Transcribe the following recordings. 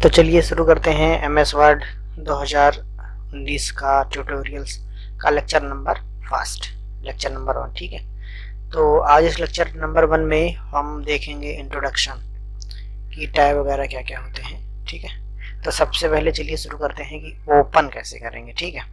तो चलिए शुरू करते हैं एमएस वर्ड 2019 का ट्यूटोरियल्स का लेक्चर नंबर 1। ठीक है, तो आज इस लेक्चर नंबर 1 में हम देखेंगे इंट्रोडक्शन की टैब वगैरह क्या क्या होते हैं। ठीक है, तो सबसे पहले चलिए शुरू करते हैं कि ओपन कैसे करेंगे। ठीक है,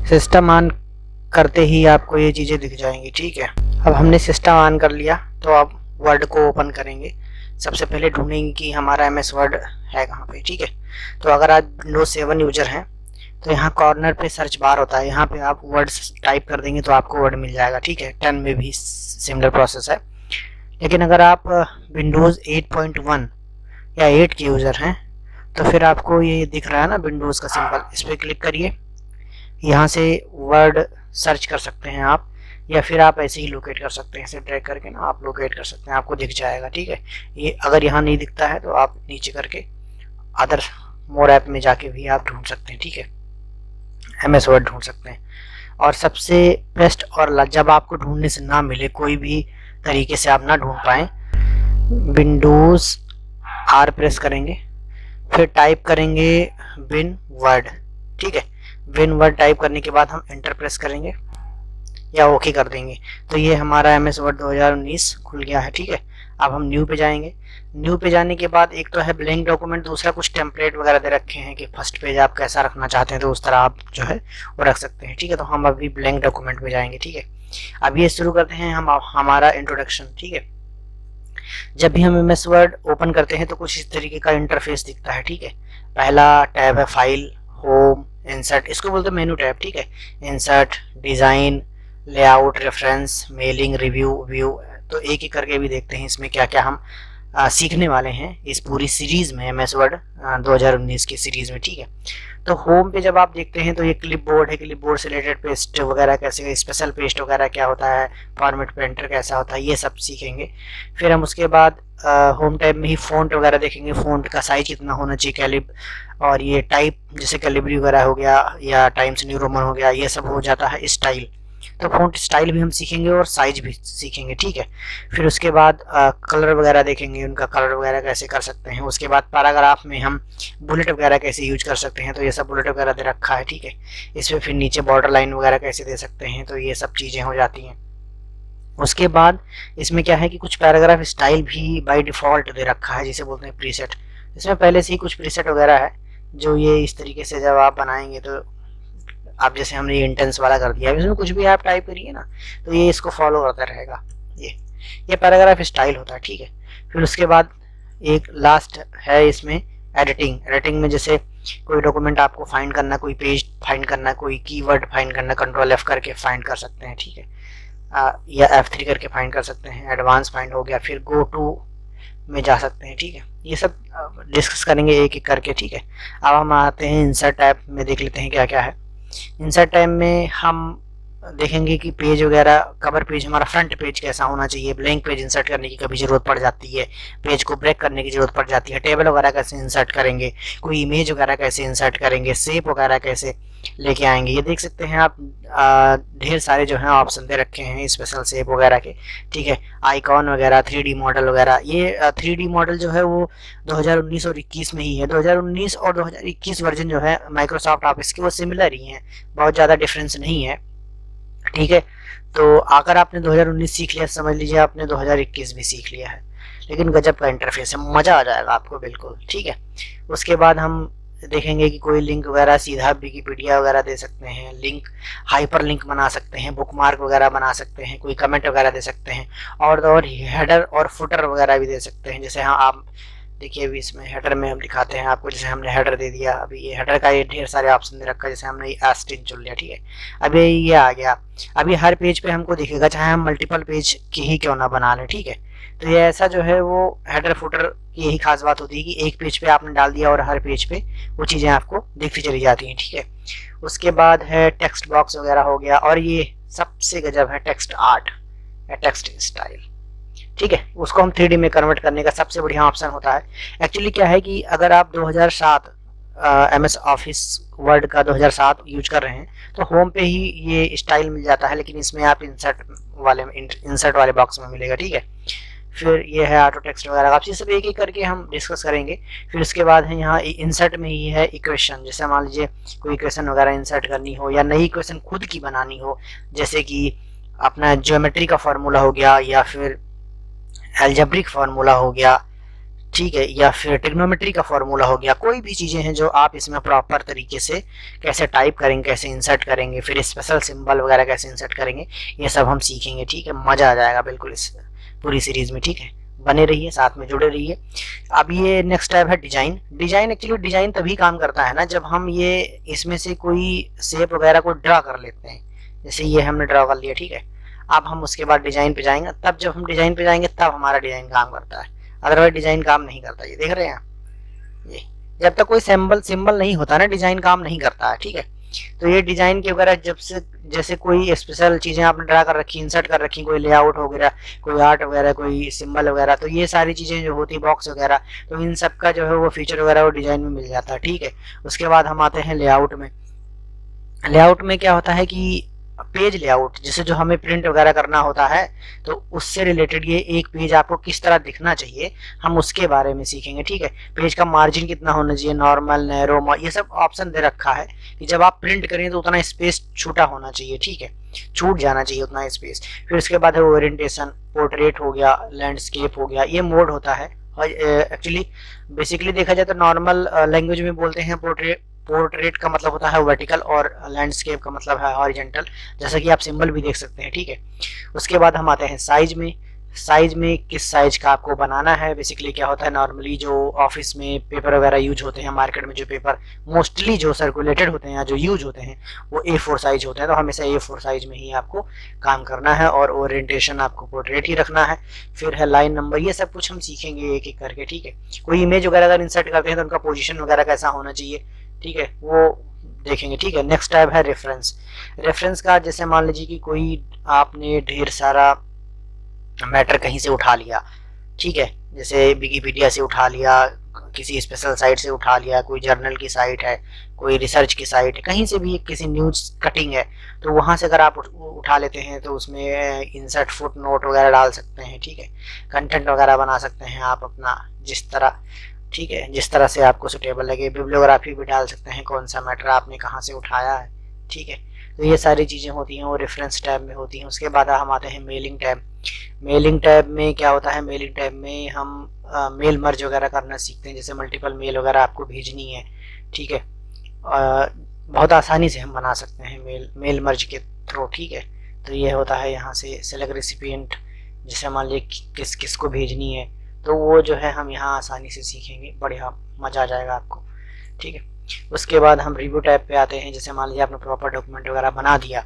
सिस्टम ऑन करते ही आपको ये चीज़ें दिख जाएंगी। ठीक है, अब हमने सिस्टम ऑन कर लिया तो अब वर्ड को ओपन करेंगे। सबसे पहले ढूंढेंगे कि हमारा एमएस वर्ड है कहाँ पे। ठीक है, तो अगर आप विंडोज 7 यूजर हैं तो यहाँ कॉर्नर पे सर्च बार होता है, यहाँ पे आप वर्ड टाइप कर देंगे तो आपको वर्ड मिल जाएगा। ठीक है, 10 में भी सिमिलर प्रोसेस है। लेकिन अगर आप विंडोज 8.1 या 8 के यूजर हैं तो फिर आपको ये दिख रहा है ना विंडोज का सिंबल, इस पर क्लिक करिए। यहाँ से वर्ड सर्च कर सकते हैं आप, या फिर आप ऐसे ही लोकेट कर सकते हैं, ऐसे ड्रैग करके ना आप लोकेट कर सकते हैं, आपको दिख जाएगा। ठीक है, ये अगर यहाँ नहीं दिखता है तो आप नीचे करके अदर मोर ऐप में जाके भी आप ढूंढ सकते हैं। ठीक है, एमएस वर्ड ढूंढ सकते हैं। और सबसे बेस्ट और जब आपको ढूंढने से ना मिले, कोई भी तरीके से आप ना ढूंढ पाए, विंडोज आर प्रेस करेंगे, फिर टाइप करेंगे विन वर्ड। ठीक है, विन वर्ड टाइप करने के बाद हम एंटर प्रेस करेंगे या ओके कर देंगे तो ये हमारा एमएस वर्ड 2019 खुल गया है। ठीक है, अब हम न्यू पे जाएंगे। न्यू पे जाने के बाद एक तो है ब्लैंक डॉक्यूमेंट, दूसरा कुछ टेम्पलेट वगैरह दे रखे हैं कि फर्स्ट पेज आप कैसा रखना चाहते हैं तो उस तरह आप जो है वो रख सकते हैं। ठीक है, तो हम अभी ब्लैंक डॉक्यूमेंट में जाएंगे। ठीक है, अब ये शुरू करते हैं हम हमारा इंट्रोडक्शन। ठीक है, जब भी हम एमएस वर्ड ओपन करते हैं तो कुछ इस तरीके का इंटरफेस दिखता है। ठीक है, पहला टैब है फाइल, होम, इंसर्ट, इसको बोलते हैं मेनू टैब। ठीक है, insert, design, layout, reference, mailing, review, view. तो एक एक करके भी देखते हैं इसमें क्या क्या हम सीखने वाले हैं इस पूरी सीरीज में, एमएस वर्ड 2019 की सीरीज में। ठीक है, तो होम पे जब आप देखते हैं तो ये क्लिपबोर्ड है, क्लिपबोर्ड से रिलेटेड पेस्ट वगैरह कैसे, स्पेशल पेस्ट वगैरह क्या होता है, फॉर्मेट पेंटर कैसा होता है, ये सब सीखेंगे। फिर हम उसके बाद होम टैब में ही फ़ॉन्ट वगैरह देखेंगे, फ़ॉन्ट का साइज कितना होना चाहिए, कैलिब, और ये टाइप जैसे कैलिब्री वगैरह हो गया या टाइम्स न्यू रोमन हो गया, ये सब हो जाता है। स्टाइल, तो फ़ॉन्ट स्टाइल भी हम सीखेंगे और साइज भी सीखेंगे। ठीक है, फिर उसके बाद कलर वगैरह देखेंगे, उनका कलर वगैरह कैसे कर सकते हैं। उसके बाद पैराग्राफ में हम बुलेट वगैरह कैसे यूज कर सकते हैं, तो ये सब बुलेट वगैरह दे रखा है। ठीक है, इसमें फिर नीचे बॉर्डर लाइन वगैरह कैसे दे सकते हैं, तो ये सब चीज़ें हो जाती हैं। उसके बाद इसमें क्या है कि कुछ पैराग्राफ स्टाइल भी बाय डिफ़ॉल्ट दे रखा है, जिसे बोलते हैं प्रीसेट। इसमें पहले से ही कुछ प्रीसेट वगैरह है जो ये इस तरीके से जब आप बनाएंगे तो आप, जैसे हमने ये इंटेंस वाला कर दिया, इसमें कुछ भी आप टाइप करिए ना तो ये इसको फॉलो करता रहेगा। ये पैराग्राफ स्टाइल होता है। ठीक है, फिर उसके बाद एक लास्ट है इसमें एडिटिंग। एडिटिंग में जैसे कोई डॉक्यूमेंट आपको फाइंड करना, कोई पेज फाइंड करना, कोई कीवर्ड फाइंड करना, कंट्रोल F करके फाइंड कर सकते हैं। ठीक है, या F3 करके फाइंड कर सकते हैं। एडवांस फाइंड हो गया, फिर गो टू में जा सकते हैं। ठीक है, ये सब डिस्कस करेंगे एक एक करके। ठीक है, अब हम आते हैं इंसर्ट टैब में, देख लेते हैं क्या क्या है। इंसर्ट टाइम में हम देखेंगे कि पेज वगैरह, कवर पेज, हमारा फ्रंट पेज कैसा होना चाहिए। ब्लैंक पेज इंसर्ट करने की कभी ज़रूरत पड़ जाती है, पेज को ब्रेक करने की ज़रूरत पड़ जाती है। टेबल वगैरह कैसे इंसर्ट करेंगे, कोई इमेज वगैरह कैसे इंसर्ट करेंगे, शेप वगैरह कैसे लेके आएंगे। ये देख सकते हैं आप, ढेर सारे जो हैं ऑप्शन दे रखे हैं स्पेशल शेप वगैरह के। ठीक है, आइकॉन वगैरह, 3D मॉडल वगैरह। ये 3D मॉडल जो है वो 2019 और 21 में ही है। 2019 और 2021 वर्जन जो है माइक्रोसॉफ्ट ऑफिस के वो सिमिलर ही हैं, बहुत ज़्यादा डिफरेंस नहीं है। ठीक है, तो अगर आपने 2019 सीख लिया, समझ लीजिए आपने 2021 भी सीख लिया है। लेकिन गजब का इंटरफेस है, मज़ा आ जाएगा आपको बिल्कुल। ठीक है, उसके बाद हम देखेंगे कि कोई लिंक वगैरह सीधा विकिपीडिया वगैरह दे सकते हैं, लिंक हाइपर लिंक बना सकते हैं, बुकमार्क वगैरह बना सकते हैं, कोई कमेंट वगैरह दे सकते हैं, और हेडर और फुटर वगैरह भी दे सकते हैं। जैसे हाँ, आप देखिए अभी इसमें हेडर में हम दिखाते हैं आपको, जैसे हमने हेडर दे दिया, अभी ये हेडर का ये ढेर सारे ऑप्शन दे रखा है, जैसे हमने ये स्ट्रिंग चुन लिया। ठीक है, अभी ये आ गया। अभी हर पेज पे हमको दिखेगा, चाहे हम मल्टीपल पेज की ही क्यों ना बना लें। ठीक है, तो ये ऐसा जो है वो हेडर फुटर की यही खास बात होती है कि एक पेज पे आपने डाल दिया और हर पेज पे वो चीज़ें आपको दिखती चली जाती हैं। ठीक है, उसके बाद है टेक्स्ट बॉक्स वगैरह हो गया, और ये सबसे गजब है टेक्स्ट आर्ट या टेक्स्ट स्टाइल। ठीक है, उसको हम 3D में कन्वर्ट करने का सबसे बढ़िया ऑप्शन होता है। एक्चुअली क्या है कि अगर आप 2007 MS ऑफिस वर्ड का 2007 यूज कर रहे हैं तो होम पे ही ये स्टाइल मिल जाता है, लेकिन इसमें आप इंसर्ट वाले बॉक्स में मिलेगा। ठीक है, फिर ये है ऑटो टेक्स्ट वगैरह, आप ये सब एक एक करके हम डिस्कस करेंगे। फिर उसके बाद है यहाँ इंसर्ट में ही है इक्वेशन, जैसे मान लीजिए कोई इक्वेशन वगैरह इंसर्ट करनी हो या नई इक्वेशन खुद की बनानी हो, जैसे कि अपना ज्योमेट्री का फार्मूला हो गया या फिर एल्जेब्रिक फार्मूला हो गया, ठीक है, या फिर ट्रिग्नोमेट्री का फार्मूला हो गया, कोई भी चीजें हैं जो आप इसमें प्रॉपर तरीके से कैसे टाइप करेंगे, कैसे इंसर्ट करेंगे, फिर स्पेशल सिंबल वगैरह कैसे इंसर्ट करेंगे, ये सब हम सीखेंगे। ठीक है, मजा आ जाएगा बिल्कुल इस पूरी सीरीज में। ठीक है, बने रहिए, साथ में जुड़े रहिए। अब ये नेक्स्ट टैब है डिजाइन। डिजाइन एक्चुअली डिजाइन तभी काम करता है ना जब हम ये इसमें से कोई शेप वगैरह को ड्रा कर लेते हैं, जैसे ये हमने ड्रा कर लिया। ठीक है, अब हम उसके बाद डिजाइन पे जाएंगे, तब जब हम डिजाइन पे जाएंगे तब हमारा डिजाइन काम करता है, अदरवाइज डिजाइन काम नहीं करता। ये देख रहे हैं ये जब तक कोई सिंबल सिंबल नहीं होता ना डिजाइन काम नहीं करता है। ठीक है, तो ये डिजाइन के वगैरह जब से जैसे कोई स्पेशल चीजें आपने ड्रा कर रखी, इंसर्ट कर रखी, कोई लेआउट हो गया, कोई आर्ट वगैरह, कोई सिंबल वगैरह, तो ये सारी चीजें जो होती है बॉक्स वगैरह, तो इन सब का जो है वो फीचर वगैरह वो डिजाइन में मिल जाता है। ठीक है, उसके बाद हम आते हैं लेआउट में। लेआउट में क्या होता है कि पेज लेआउट, जैसे जो हमें प्रिंट वगैरह करना होता है तो उससे रिलेटेड ये एक पेज आपको किस तरह दिखना चाहिए हम उसके बारे में सीखेंगे। ठीक है, पेज का मार्जिन कितना होना चाहिए, नॉर्मल, नैरो, ये सब ऑप्शन दे रखा है कि जब आप प्रिंट करें तो उतना स्पेस छूटा होना चाहिए। ठीक है, छूट जाना चाहिए उतना स्पेस। फिर उसके बाद है ओरिएंटेशन, पोर्ट्रेट हो गया, लैंडस्केप हो गया, ये मोड होता है। एक्चुअली बेसिकली देखा जाए तो नॉर्मल लैंग्वेज में बोलते हैं पोर्ट्रेट का मतलब होता है वर्टिकल और लैंडस्केप का मतलब है हॉरिजॉन्टल, जैसा कि आप सिंबल भी देख सकते हैं। ठीक है, उसके बाद हम आते हैं साइज में। साइज में किस साइज का आपको बनाना है। बेसिकली क्या होता है, नॉर्मली जो ऑफिस में पेपर वगैरह यूज होते हैं, मार्केट में जो पेपर मोस्टली जो सर्कुलेटेड होते हैं या जो यूज होते हैं वो A4 साइज होते हैं, तो हमेशा A4 साइज में ही आपको काम करना है और ओरिएंटेशन आपको पोर्ट्रेट ही रखना है। फिर है लाइन नंबर, ये सब कुछ हम सीखेंगे एक एक करके। ठीक है, कोई इमेज वगैरह अगर इंसर्ट करते हैं तो उनका पोजिशन वगैरह कैसा होना चाहिए, ठीक है, वो देखेंगे। ठीक है, नेक्स्ट टैब है रेफरेंस। रेफरेंस का जैसे मान लीजिए कि कोई आपने ढेर सारा मैटर कहीं से उठा लिया, ठीक है, जैसे विकिपीडिया से उठा लिया, किसी स्पेशल साइट से उठा लिया, कोई जर्नल की साइट है, कोई रिसर्च की साइट है, कहीं से भी किसी न्यूज कटिंग है, तो वहां से अगर आप उठा लेते हैं तो उसमें इंसर्ट फुट नोट वगैरह डाल सकते हैं। ठीक है, कंटेंट वगैरह बना सकते हैं आप अपना जिस तरह, ठीक है, जिस तरह से आपको सुटेबल लगे। बिब्लियोग्राफी भी डाल सकते हैं, कौन सा मैटर आपने कहाँ से उठाया है। ठीक है, तो ये सारी चीज़ें होती हैं वो रेफरेंस टैब में होती हैं। उसके बाद हम आते हैं मेलिंग टैब। मेलिंग टैब में क्या होता है, मेलिंग टैब में हम मेल मर्ज वगैरह करना सीखते हैं, जैसे मल्टीपल मेल वगैरह आपको भेजनी है। ठीक है, बहुत आसानी से हम बना सकते हैं मेल मर्ज के थ्रू। ठीक है, तो ये होता है यहाँ से सेलेक्ट रेसिपिएंट, जैसे मान लीजिए किस किस को भेजनी है, तो वो जो है हम यहाँ आसानी से सीखेंगे, बढ़िया मज़ा आ जाएगा आपको। ठीक है, उसके बाद हम रिव्यू टैब पे आते हैं। जैसे मान लीजिए आपने प्रॉपर डॉक्यूमेंट वगैरह बना दिया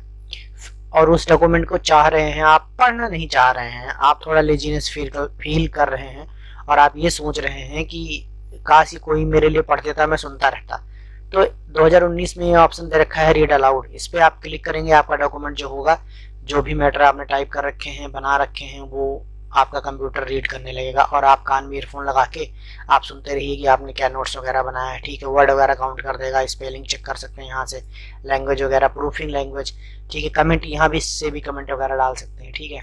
और उस डॉक्यूमेंट को चाह रहे हैं, आप पढ़ना नहीं चाह रहे हैं, आप थोड़ा लेजीनेस फील कर रहे हैं और आप ये सोच रहे हैं कि काश कोई मेरे लिए पढ़ देता, मैं सुनता रहता, तो 2019 में ये ऑप्शन दे रखा है रीड अलाउड। इस पर आप क्लिक करेंगे, आपका डॉक्यूमेंट जो होगा, जो भी मैटर आपने टाइप कर रखे हैं, बना रखे हैं, वो आपका कंप्यूटर रीड करने लगेगा और आप कान में ईयरफोन लगा के आप सुनते रहिए कि आपने क्या नोट्स वगैरह बनाया है। ठीक है, वर्ड वगैरह काउंट कर देगा, स्पेलिंग चेक कर सकते हैं यहाँ से, लैंग्वेज वगैरह, प्रूफिंग लैंग्वेज। ठीक है, कमेंट यहाँ भी से भी कमेंट वगैरह डाल सकते हैं। ठीक है,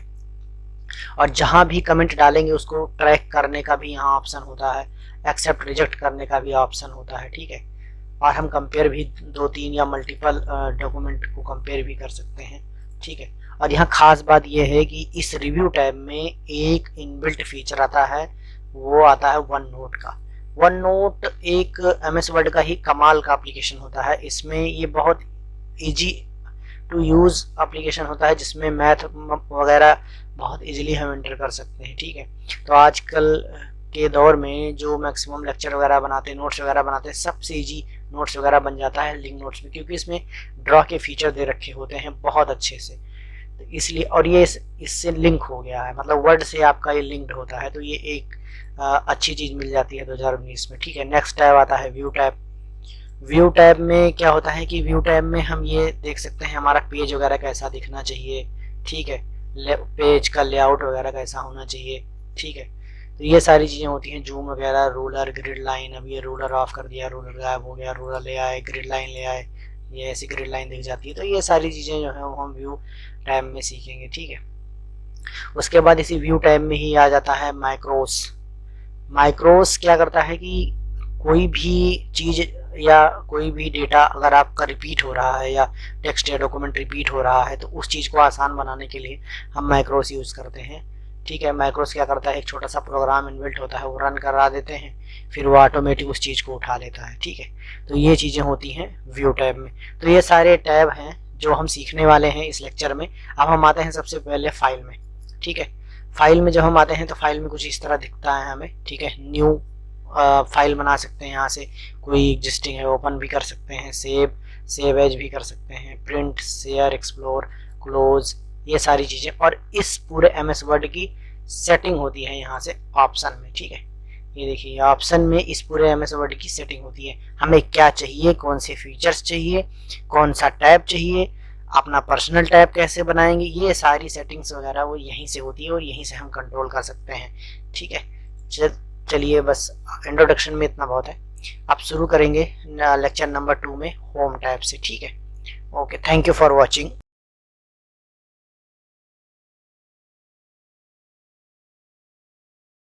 और जहाँ भी कमेंट डालेंगे उसको ट्रैक करने का भी यहाँ ऑप्शन होता है, एक्सेप्ट रिजेक्ट करने का भी ऑप्शन होता है। ठीक है, और हम कंपेयर भी 2-3 या मल्टीपल डॉक्यूमेंट को कंपेयर भी कर सकते हैं। ठीक है, और यहाँ खास बात यह है कि इस रिव्यू टैब में एक इनबिल्ट फीचर आता है, वो आता है वन नोट का। वन नोट एक MS वर्ड का ही कमाल का एप्लीकेशन होता है। इसमें ये बहुत इजी टू यूज एप्लीकेशन होता है, जिसमें मैथ वगैरह बहुत इजीली हम एंटर कर सकते हैं। ठीक है, तो आजकल के दौर में जो मैक्सिमम लेक्चर वगैरह बनाते हैं, नोट्स वगैरह बनाते हैं, सबसे इजी नोट्स वगैरह बन जाता है लिंक नोट्स में, क्योंकि इसमें ड्रॉ के फीचर दे रखे होते हैं बहुत अच्छे से, तो इसलिए, और ये इससे लिंक हो गया है, मतलब वर्ड से आपका ये लिंक्ड होता है, तो ये एक अच्छी चीज़ मिल जाती है 2019 में। ठीक है, नेक्स्ट टैब आता है व्यू टैब। व्यू टैब में क्या होता है कि व्यू टैब में हम ये देख सकते हैं हमारा पेज वगैरह कैसा दिखना चाहिए। ठीक है, पेज का लेआउट वगैरह कैसा होना चाहिए। ठीक है, तो ये सारी चीज़ें होती हैं, जूम वगैरह, रूलर, ग्रिड लाइन। अब ये रूलर ऑफ कर दिया, रूलर गायब हो गया, रूलर ले आए, ग्रिड लाइन ले आए, ये ऐसी ग्रिड लाइन दिख जाती है। तो ये सारी चीज़ें जो है वो हम व्यू टैब में सीखेंगे। ठीक है, उसके बाद इसी व्यू टैब में ही आ जाता है मैक्रोस। मैक्रोस क्या करता है कि कोई भी चीज या कोई भी डेटा अगर आपका रिपीट हो रहा है या टेक्स्ट या डॉक्यूमेंट रिपीट हो रहा है तो उस चीज को आसान बनाने के लिए हम मैक्रोस यूज करते हैं। ठीक है, मैक्रोस क्या करता है, एक छोटा सा प्रोग्राम इनबिल्ट होता है, वो रन करा देते हैं, फिर वो ऑटोमेटिक उस चीज को उठा लेता है। ठीक है, तो ये चीजें होती हैं व्यू टैब में। तो ये सारे टैब हैं जो हम सीखने वाले हैं इस लेक्चर में। अब हम आते हैं सबसे पहले फाइल में। ठीक है, फाइल में जब हम आते हैं तो फाइल में कुछ इस तरह दिखता है हमें। ठीक है, न्यू फाइल बना सकते हैं, यहाँ से कोई एग्जिस्टिंग है ओपन भी कर सकते हैं, सेव एज भी कर सकते हैं, प्रिंट, शेयर, एक्सप्लोर, क्लोज, ये सारी चीजें। और इस पूरे एमएस वर्ड की सेटिंग होती है यहाँ से ऑप्शन में। ठीक है, ये देखिए ऑप्शन में इस पूरे एमएस वर्ड की सेटिंग होती है, हमें क्या चाहिए, कौन से फीचर्स चाहिए, कौन सा टैब चाहिए, अपना पर्सनल टैब कैसे बनाएंगे, ये सारी सेटिंग्स वगैरह वो यहीं से होती है और यहीं से हम कंट्रोल कर सकते हैं। ठीक है, चलिए बस इंट्रोडक्शन में इतना बहुत है। अब शुरू करेंगे लेक्चर नंबर 2 में होम टैब से। ठीक है, okay, thank you for watching.